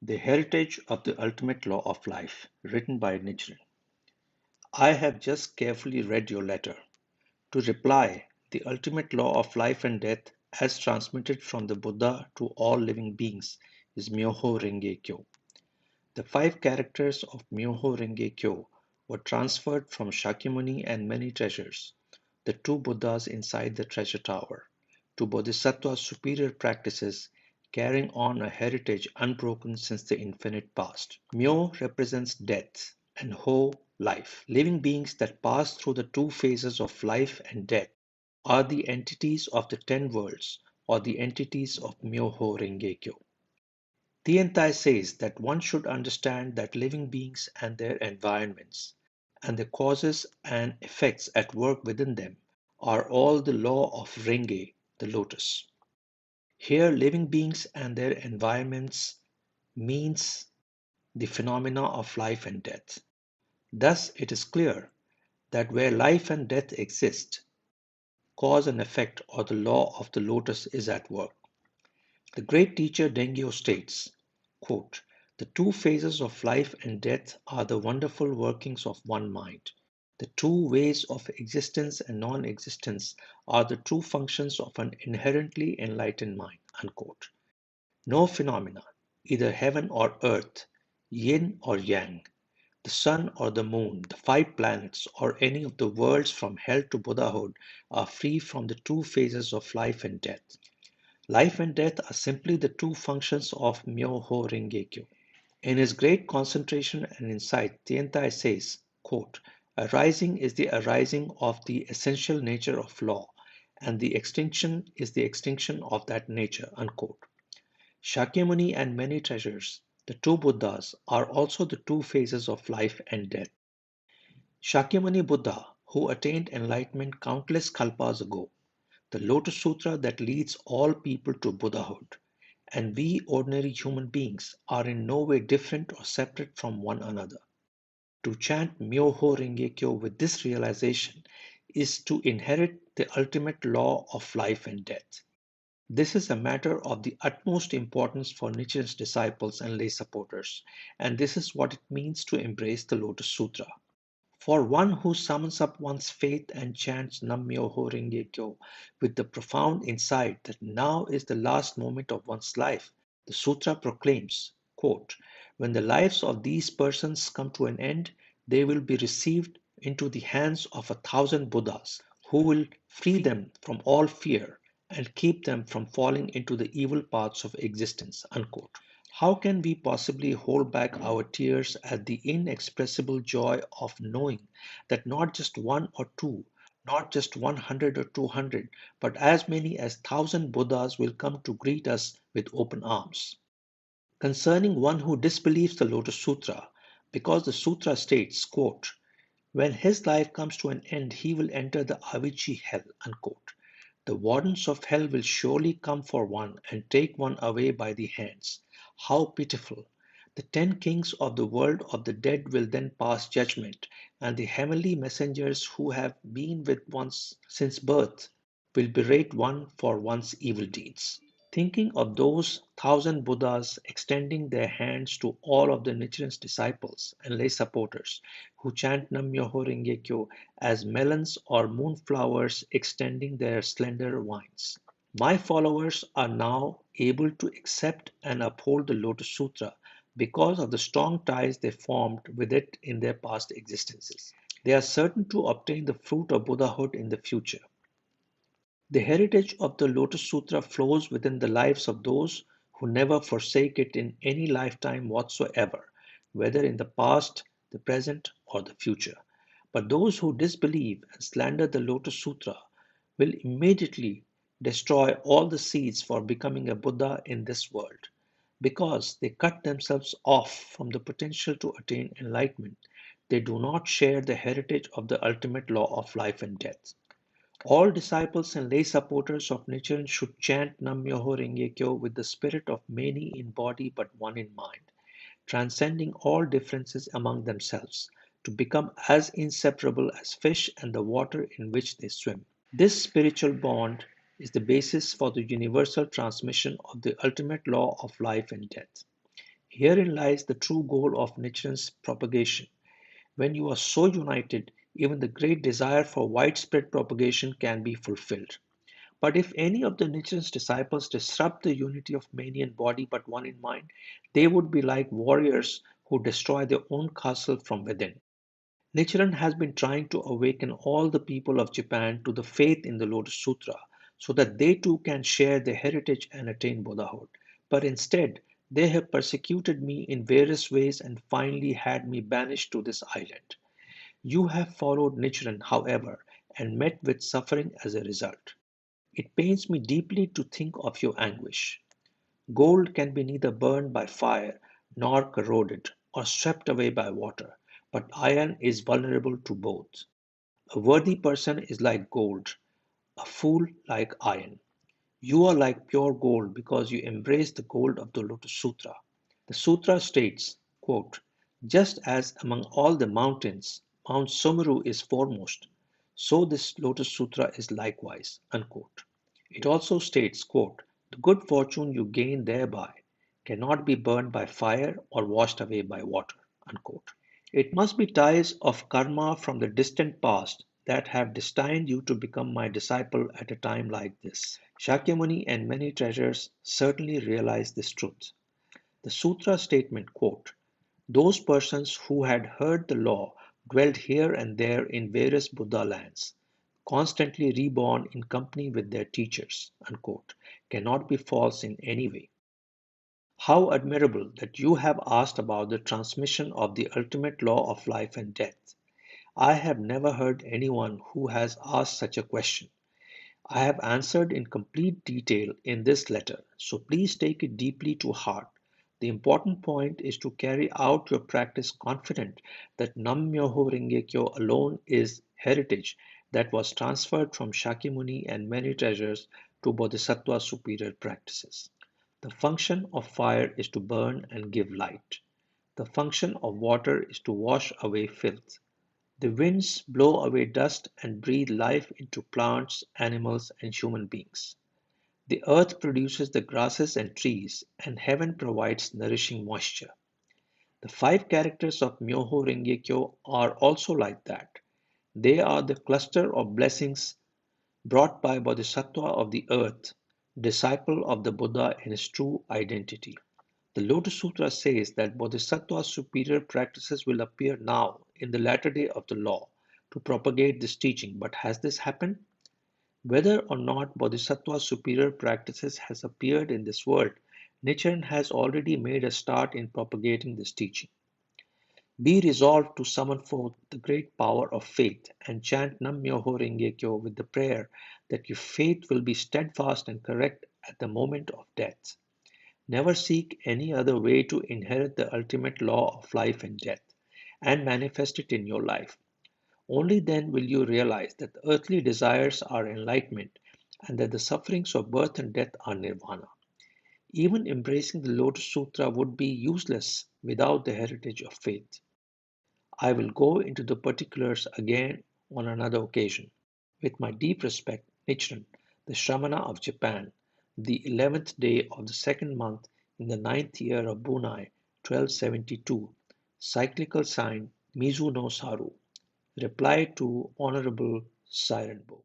The Heritage of the Ultimate Law of Life, written by Nichiren. I have just carefully read your letter. To reply, the ultimate law of life and death, as transmitted from the Buddha to all living beings, is Myoho Renge Kyo. The 5 characters of Myoho Renge Kyo were transferred from Shakyamuni and many treasures, the 2 Buddhas inside the treasure tower, to Bodhisattva's superior practices, carrying on a heritage unbroken since the infinite past. Myo represents death and Ho life. Living beings that pass through the 2 phases of life and death are the entities of the 10 worlds or the entities of Myoho Renge Kyo. Tiantai says that one should understand that living beings and their environments, and the causes and effects at work within them, are all the law of Renge, the lotus. Here, living beings and their environments means the phenomena of life and death. Thus, it is clear that where life and death exist, cause and effect or the law of the lotus is at work. The great teacher Dengyo states, quote, "The 2 phases of life and death are the wonderful workings of one mind. The 2 ways of existence and non-existence are the true functions of an inherently enlightened mind." Unquote. No phenomena, either heaven or earth, yin or yang, the sun or the moon, the 5 planets, or any of the worlds from hell to Buddhahood are free from the 2 phases of life and death. Life and death are simply the 2 functions of Myoho Renge Kyo. In his great concentration and insight, Tiantai says, quote, "Arising is the arising of the essential nature of law, and the extinction is the extinction of that nature." Unquote. Shakyamuni and many treasures, the 2 Buddhas, are also the 2 phases of life and death. Shakyamuni Buddha, who attained enlightenment countless kalpas ago, the Lotus Sutra that leads all people to Buddhahood, and we ordinary human beings are in no way different or separate from one another. To chant Myoho Renge Kyo with this realization is to inherit the ultimate law of life and death. This is a matter of the utmost importance for Nichiren's disciples and lay supporters, and this is what it means to embrace the Lotus Sutra. For one who summons up one's faith and chants Nam-myoho Renge Kyo with the profound insight that now is the last moment of one's life, the sutra proclaims, quote, "When the lives of these persons come to an end, they will be received into the hands of 1,000 Buddhas, who will free them from all fear and keep them from falling into the evil paths of existence." Unquote. How can we possibly hold back our tears at the inexpressible joy of knowing that not just one or two, not just 100 or 200, but as many as 1,000 Buddhas will come to greet us with open arms? Concerning one who disbelieves the Lotus Sutra, because the sutra states, quote, "When his life comes to an end, he will enter the Avicii hell." Unquote. The wardens of hell will surely come for one and take one away by the hands. How pitiful! The 10 kings of the world of the dead will then pass judgment, and the heavenly messengers who have been with one since birth will berate one for one's evil deeds. Thinking of those 1,000 Buddhas extending their hands to all of the Nichiren's disciples and lay supporters who chant Nam-myoho Renge Kyo as melons or moonflowers extending their slender vines. My followers are now able to accept and uphold the Lotus Sutra because of the strong ties they formed with it in their past existences. They are certain to obtain the fruit of Buddhahood in the future. The heritage of the Lotus Sutra flows within the lives of those who never forsake it in any lifetime whatsoever, whether in the past, the present, or the future. But those who disbelieve and slander the Lotus Sutra will immediately destroy all the seeds for becoming a Buddha in this world. Because they cut themselves off from the potential to attain enlightenment, they do not share the heritage of the ultimate law of life and death. All disciples and lay supporters of Nichiren should chant Nam-myoho Renge Kyo with the spirit of many in body but one in mind, transcending all differences among themselves, to become as inseparable as fish and the water in which they swim. This spiritual bond is the basis for the universal transmission of the ultimate law of life and death. Herein lies the true goal of Nichiren's propagation. When you are so united, even the great desire for widespread propagation can be fulfilled. But if any of the Nichiren's disciples disrupt the unity of many in body but one in mind, they would be like warriors who destroy their own castle from within. Nichiren has been trying to awaken all the people of Japan to the faith in the Lotus Sutra so that they too can share their heritage and attain Buddhahood. But instead, they have persecuted me in various ways and finally had me banished to this island. You have followed Nichiren, however, and met with suffering as a result. It pains me deeply to think of your anguish. Gold can be neither burned by fire nor corroded or swept away by water, but iron is vulnerable to both. A worthy person is like gold, a fool like iron. You are like pure gold because you embrace the gold of the Lotus Sutra. The sutra states, quote, just as among all the mountains, Mount Sumeru is foremost, so this Lotus Sutra is likewise. Unquote. It also states, quote, the good fortune you gain thereby cannot be burned by fire or washed away by water. Unquote. It must be ties of karma from the distant past that have destined you to become my disciple at a time like this. Shakyamuni and many treasures certainly realize this truth. The sutra statement, quote, those persons who had heard the law dwelled here and there in various Buddha lands, constantly reborn in company with their teachers, unquote, cannot be false in any way. How admirable that you have asked about the transmission of the ultimate law of life and death. I have never heard anyone who has asked such a question. I have answered in complete detail in this letter, so please take it deeply to heart. The important point is to carry out your practice confident that Nam Myoho Renge Kyo alone is heritage that was transferred from Shakyamuni and many treasures to Bodhisattva superior practices. The function of fire is to burn and give light. The function of water is to wash away filth. The winds blow away dust and breathe life into plants, animals, and human beings. The earth produces the grasses and trees, and heaven provides nourishing moisture. The five characters of Myoho Renge Kyo are also like that. They are the cluster of blessings brought by Bodhisattva of the earth, disciple of the Buddha in his true identity. The Lotus Sutra says that Bodhisattva's superior practices will appear now in the latter day of the law to propagate this teaching. But has this happened? Whether or not Bodhisattva's superior practices has appeared in this world, Nichiren has already made a start in propagating this teaching. Be resolved to summon forth the great power of faith and chant Nam Myoho Renge Kyo with the prayer that your faith will be steadfast and correct at the moment of death. Never seek any other way to inherit the ultimate law of life and death and manifest it in your life. Only then will you realize that earthly desires are enlightenment and that the sufferings of birth and death are nirvana. Even embracing the Lotus Sutra would be useless without the heritage of faith. I will go into the particulars again on another occasion. With my deep respect, Nichiren, the Shramana of Japan, the 11th day of the second month in the ninth year of Bunai, 1272, cyclical sign Mizu no Saru. Reply to Honorable Sirenbo.